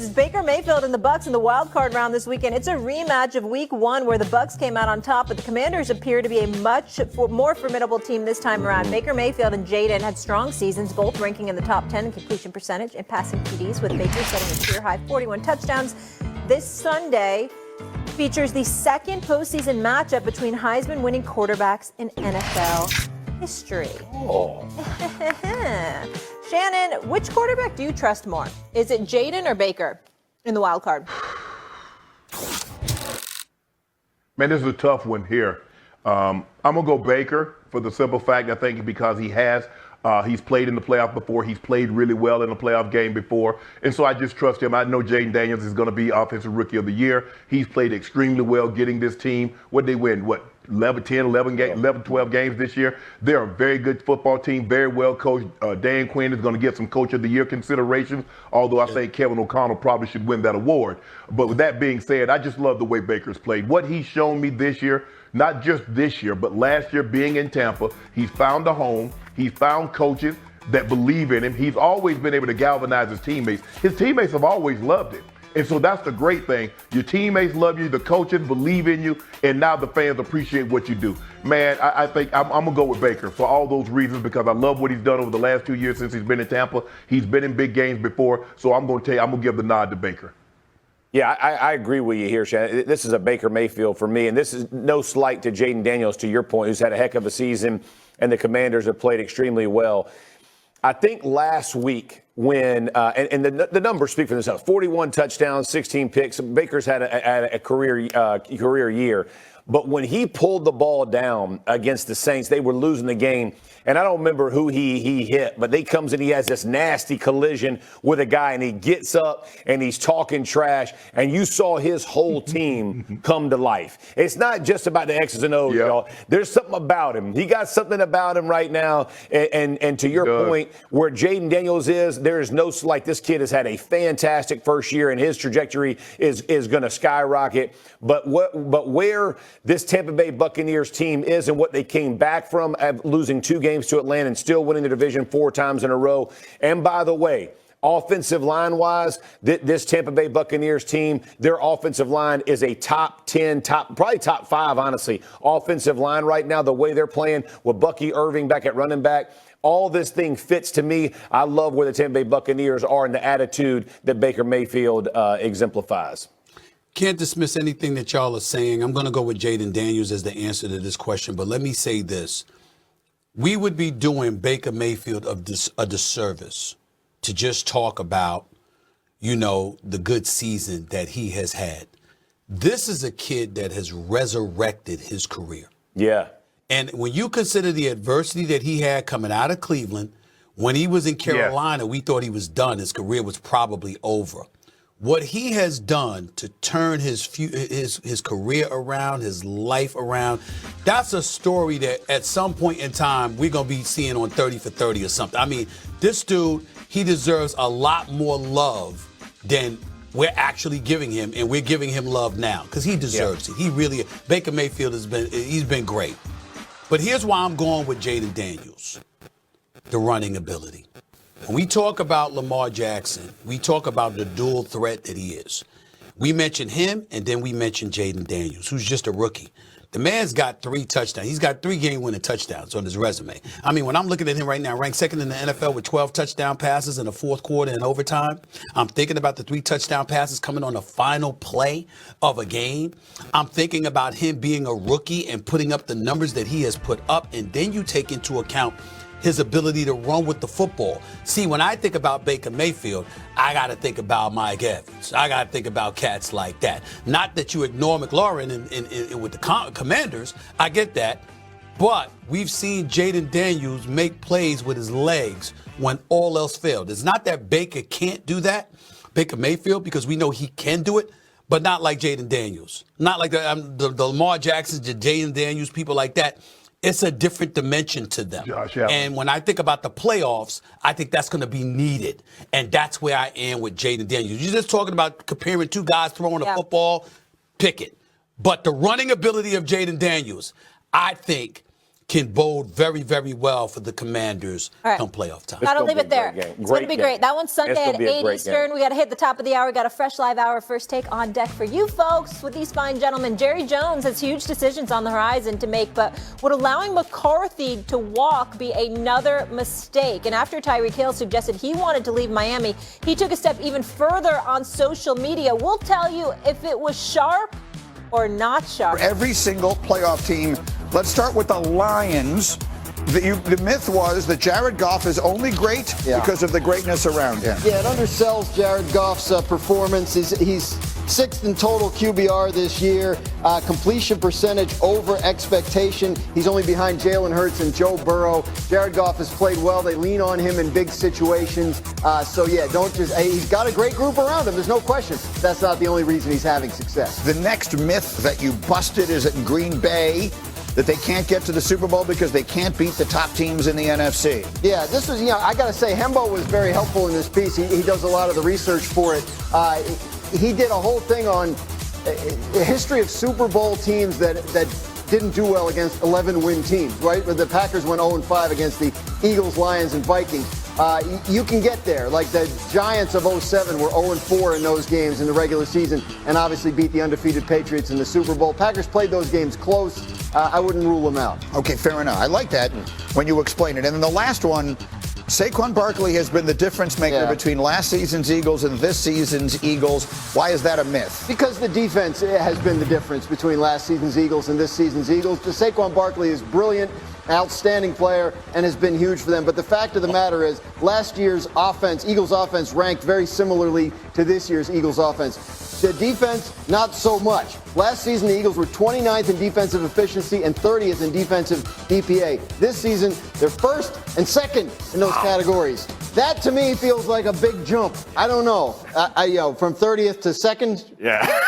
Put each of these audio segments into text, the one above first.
It's Baker Mayfield and the Bucs in the wild card round this weekend. It's a rematch of Week 1 where the Bucs came out on top, but the Commanders appear to be a much more formidable team this time around. Baker Mayfield and Jayden had strong seasons, both ranking in the top 10 in completion percentage and passing TDs, with Baker setting a career-high 41 touchdowns. This Sunday features the second postseason matchup between Heisman-winning quarterbacks in NFL history. Oh. Shannon, which quarterback do you trust more? Is it Jayden or Baker in the wild card? Man, this is a tough one here. I'm going to go Baker for the simple fact, I think, because he's played in the playoff before. He's played really well in a playoff game before. And so I just trust him. I know Jayden Daniels is going to be Offensive Rookie of the Year. He's played extremely well getting this team. What they win? 11, 12 games this year. They're a very good football team, very well coached. Dan Quinn is going to get some Coach of the Year considerations, although I think Kevin O'Connell probably should win that award. But with that being said, I just love the way Baker's played. What he's shown me this year, not just this year, but last year being in Tampa, he's found a home. He's found coaches that believe in him. He's always been able to galvanize his teammates. His teammates have always loved him. And so that's the great thing. Your teammates love you, the coaches believe in you, and now the fans appreciate what you do. Man, I think I'm going to go with Baker for all those reasons, because I love what he's done over the last 2 years since he's been in Tampa. He's been in big games before, so I'm going to give the nod to Baker. Yeah, I agree with you here, Shannon. This is a Baker Mayfield for me, and this is no slight to Jayden Daniels, to your point, who's had a heck of a season, and the Commanders have played extremely well. I think last week when and the numbers speak for themselves: 41 touchdowns, 16 picks. Baker's had a career year. But when he pulled the ball down against the Saints, they were losing the game. And I don't remember who he hit, but he comes and he has this nasty collision with a guy, and he gets up and he's talking trash. And you saw his whole team come to life. It's not just about the X's and O's, y'all. There's something about him. He got something about him right now. And to your point, where Jayden Daniels is, there is no slight. This kid has had a fantastic first year, and his trajectory is going to skyrocket. But where this Tampa Bay Buccaneers team is and what they came back from, losing 2 games to Atlanta and still winning the division 4 times in a row. And by the way, offensive line-wise, this Tampa Bay Buccaneers team, their offensive line is a top 10, probably top 5, honestly, offensive line right now, the way they're playing with Bucky Irving back at running back. All this thing fits to me. I love where the Tampa Bay Buccaneers are and the attitude that Baker Mayfield exemplifies. Can't dismiss anything that y'all are saying. I'm going to go with Jayden Daniels as the answer to this question, but let me say this. We would be doing Baker Mayfield a disservice to just talk about, the good season that he has had. This is a kid that has resurrected his career. Yeah. And when you consider the adversity that he had coming out of Cleveland, when he was in Carolina, we thought he was done. His career was probably over. What he has done to turn his career around, his life around, that's a story that at some point in time we're going to be seeing on 30 for 30 or something. I mean, this dude, he deserves a lot more love than we're actually giving him, and we're giving him love now because he deserves it. He really, Baker Mayfield he's been great. But here's why I'm going with Jayden Daniels, the running ability. When we talk about Lamar Jackson, we talk about the dual threat that he is. We mention him, and then we mention Jayden Daniels, who's just a rookie. The man's got 3 touchdowns. He's got 3 game-winning touchdowns on his resume. I mean, when I'm looking at him right now, ranked second in the NFL with 12 touchdown passes in the fourth quarter and overtime. I'm thinking about the 3 touchdown passes coming on the final play of a game. I'm thinking about him being a rookie and putting up the numbers that he has put up, and then you take into account his ability to run with the football. See, when I think about Baker Mayfield, I got to think about Mike Evans. I got to think about cats like that. Not that you ignore McLaurin with the Commanders. I get that. But we've seen Jayden Daniels make plays with his legs when all else failed. It's not that Baker can't do that, Baker Mayfield, because we know he can do it, but not like Jayden Daniels. Not like the Lamar Jacksons, the Jayden Daniels, people like that. It's a different dimension to them. And when I think about the playoffs, I think that's going to be needed. And that's where I am with Jayden Daniels. You're just talking about comparing 2 guys throwing a football, pick it. But the running ability of Jayden Daniels, I think, can bode very, very well for the Commanders come playoff time. Gotta leave it there. It's going to be great. That one's Sunday at 8 Eastern. We got to hit the top of the hour. We got a fresh live hour first take on deck for you folks with these fine gentlemen. Jerry Jones has huge decisions on the horizon to make, but would allowing McCarthy to walk be another mistake? And after Tyreek Hill suggested he wanted to leave Miami, he took a step even further on social media. We'll tell you if it was sharp or not sharp. Every single playoff team. Let's start with the Lions. The myth was that Jared Goff is only great because of the greatness around him. Yeah, it undersells Jared Goff's performance. He's sixth in total QBR this year. Completion percentage over expectation. He's only behind Jalen Hurts and Joe Burrow. Jared Goff has played well. They lean on him in big situations. He's got a great group around him. There's no question. That's not the only reason he's having success. The next myth that you busted is in Green Bay, that they can't get to the Super Bowl because they can't beat the top teams in the NFC. Yeah, this was, I got to say, Hembo was very helpful in this piece. He does a lot of the research for it. He did a whole thing on the history of Super Bowl teams that didn't do well against 11-win teams, right? Where the Packers went 0-5 against the Eagles, Lions, and Vikings. You can get there. Like the Giants of 07 were 0-4 in those games in the regular season and obviously beat the undefeated Patriots in the Super Bowl. Packers played those games close. I wouldn't rule them out. Okay, fair enough. I like that when you explain it. And then the last one, Saquon Barkley has been the difference maker between last season's Eagles and this season's Eagles. Why is that a myth? Because the defense has been the difference between last season's Eagles and this season's Eagles. Saquon Barkley is brilliant, outstanding player, and has been huge for them. But the fact of the matter is, last year's offense, Eagles offense, ranked very similarly to this year's Eagles offense. The defense, not so much. Last season, the Eagles were 29th in defensive efficiency and 30th in defensive EPA. This season, they're first and second in those categories. That, to me, feels like a big jump. I don't know. From 30th to second? Yeah.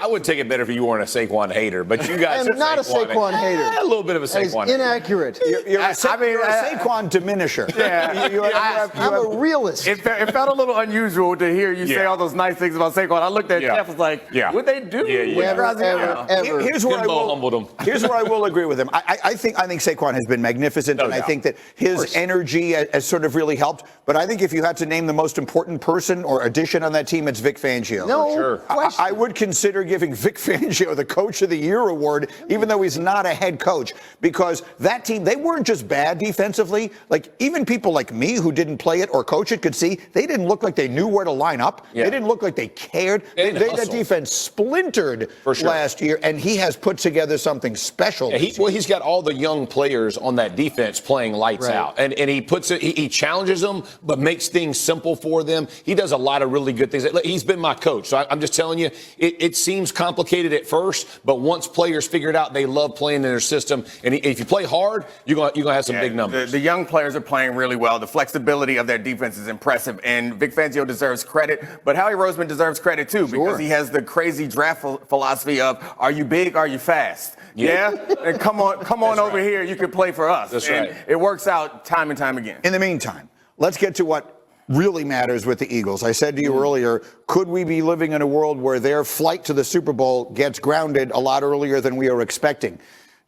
I would take it better if you weren't a Saquon hater, but you guys I'm not a Saquon hater. A little bit of a Saquon hater. Inaccurate. You're a Saquon diminisher. Yeah. I'm a realist. It felt a little unusual to hear you say all those nice things about Saquon. I looked at Jeff, was like, what'd they do? Ever. Here's where I will agree with him. I think Saquon has been magnificent, and I think that his energy has sort of really helped. But I think if you had to name the most important person or addition on that team, it's Vic Fangio. No question. I would consider giving Vic Fangio the Coach of the Year award, even though he's not a head coach, because that team, they weren't just bad defensively. Like, even people like me who didn't play it or coach it could see they didn't look like they knew where to line up. Yeah. They didn't look like they cared. That defense splintered last year, and he has put together something special. Yeah, he's got all the young players on that defense playing lights out, and he puts it. He challenges them, but makes things simple for them. He does a lot of really good things. He's been my coach, so I'm just telling you, it seems complicated at first, but once players figure it out, they love playing in their system. And if you play hard, you're gonna have some big numbers. The young players are playing really well. The flexibility of their defense is impressive, and Vic Fangio deserves credit, but Howie Roseman deserves credit too, because he has the crazy draft philosophy of, are you big, are you fast? Yeah? And come on over here, you can play for us. That's and right. It works out time and time again. In the meantime, let's get to what really matters with the Eagles. I said to you earlier, could we be living in a world where their flight to the Super Bowl gets grounded a lot earlier than we are expecting?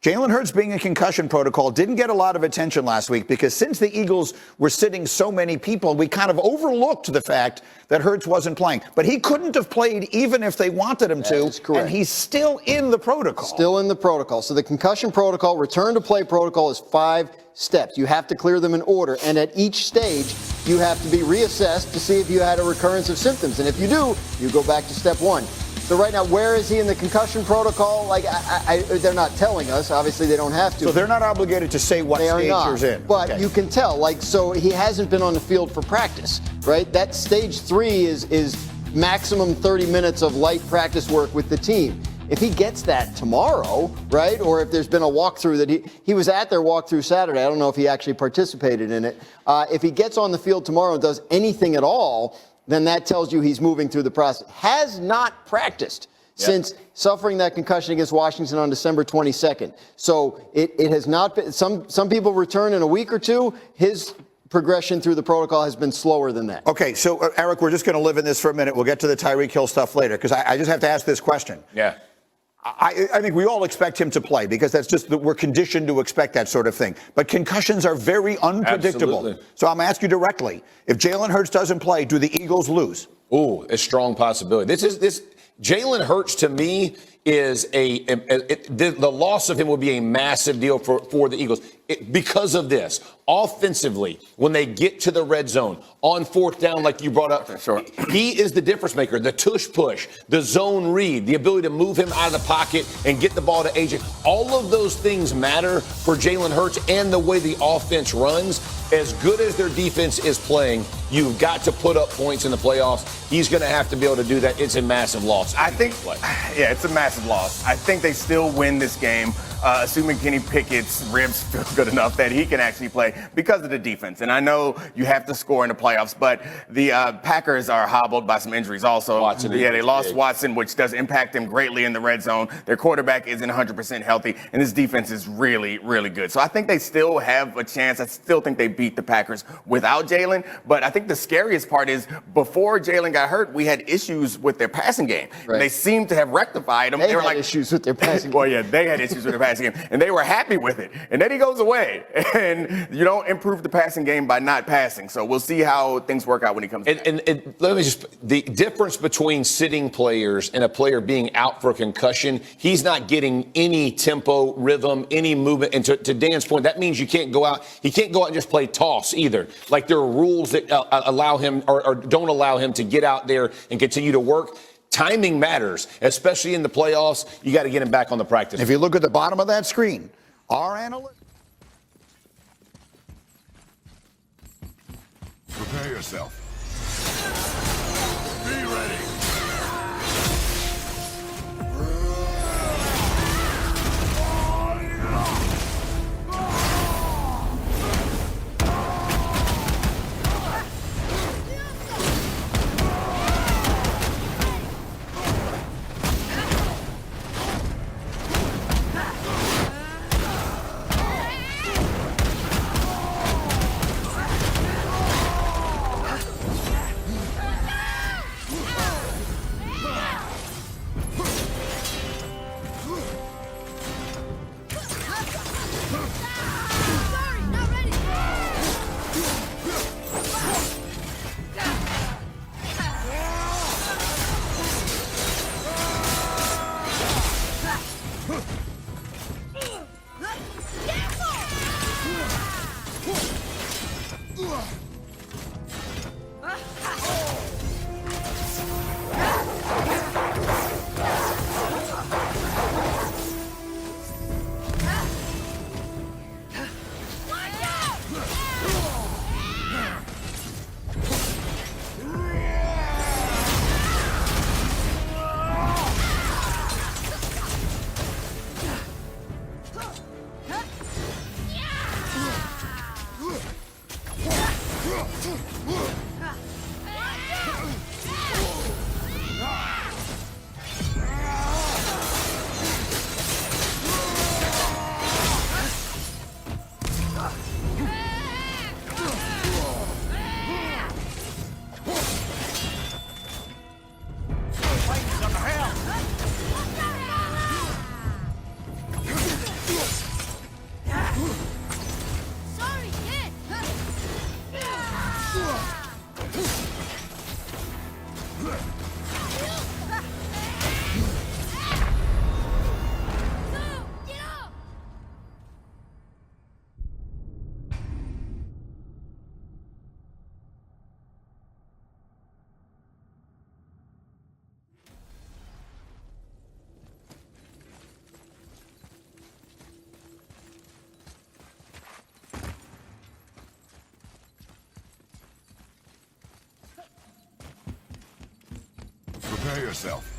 Jalen Hurts being in concussion protocol didn't get a lot of attention last week because since the Eagles were sitting so many people, we kind of overlooked the fact that Hurts wasn't playing. But he couldn't have played even if they wanted him to, and he's still in the protocol. Still in the protocol. So the concussion protocol, return to play protocol is 5 steps. You have to clear them in order, and at each stage, you have to be reassessed to see if you had a recurrence of symptoms. And if you do, you go back to step 1. So right now, where is he in the concussion protocol? Like, they're not telling us. Obviously, they don't have to. So they're not obligated to say what stage you're in. But you can tell. Like, so he hasn't been on the field for practice, right? That stage 3 is maximum 30 minutes of light practice work with the team. If he gets that tomorrow, right, or if there's been a walkthrough that he was at their walkthrough Saturday. I don't know if he actually participated in it. If he gets on the field tomorrow and does anything at all, then that tells you he's moving through the process. Has not practiced since suffering that concussion against Washington on December 22nd. So it has not been, some people return in a week or two. His progression through the protocol has been slower than that. Okay, so Eric, we're just going to live in this for a minute. We'll get to the Tyreek Hill stuff later because I just have to ask this question. Yeah. I think we all expect him to play because that's just that we're conditioned to expect that sort of thing. But concussions are very unpredictable. Absolutely. So I'm asking you directly: if Jalen Hurts doesn't play, do the Eagles lose? Ooh, a strong possibility. This Jalen Hurts to me is the loss of him will be a massive deal for the Eagles because of this. Offensively, when they get to the red zone on fourth down, like you brought up, Sure. he is the difference maker. The tush push, the zone read, the ability to move him out of the pocket and get the ball to AJ. All of those things matter for Jalen Hurts and the way the offense runs. As good as their defense is playing, you've got to put up points in the playoffs. He's going to have to be able to do that. It's a massive loss. I think, yeah, it's a massive loss. I think they still win this game, assuming Kenny Pickett's ribs feel good enough that he can actually play because of the defense. And I know you have to score in the playoffs, but the Packers are hobbled by some injuries also. Watson, yeah, they lost Watson, which does impact them greatly in the red zone. Their quarterback isn't 100% healthy, and this defense is really, really good. So I think they still have a chance. I still think they beat the Packers without Jalen. But I think the scariest part is before Jalen got hurt, we had issues with their passing game. Right. They seem to have rectified them. They were had like issues with their passing game. Well, yeah, they had issues with their passing game, and they were happy with it. And then he goes away, and you don't improve the passing game by not passing. So we'll see how things work out when he comes back. And let me just, the difference between sitting players and a player being out for a concussion, he's not getting any tempo, rhythm, any movement. And to Dan's point, that means you can't go out. He can't go out and just play toss either. Like there are rules that allow him or don't allow him to get out there and continue to work. Timing matters, especially in the playoffs. You got to get him back on the practice. If you look at the bottom of that screen, our analyst. Prepare yourself. Be ready. Prepare yourself. Prepare yourself.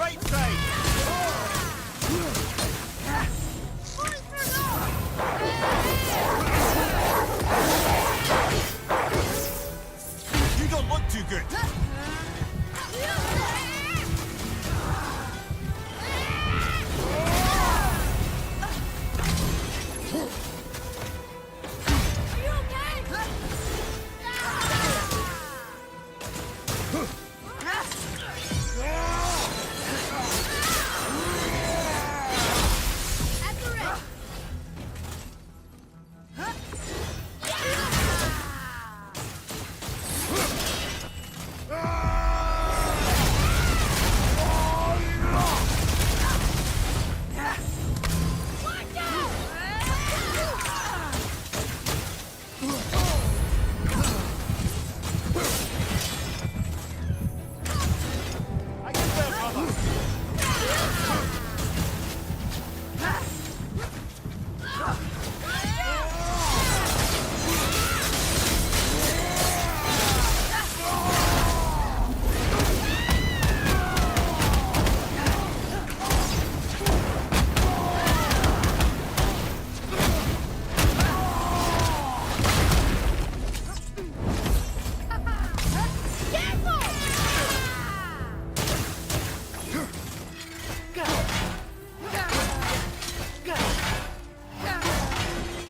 Right side.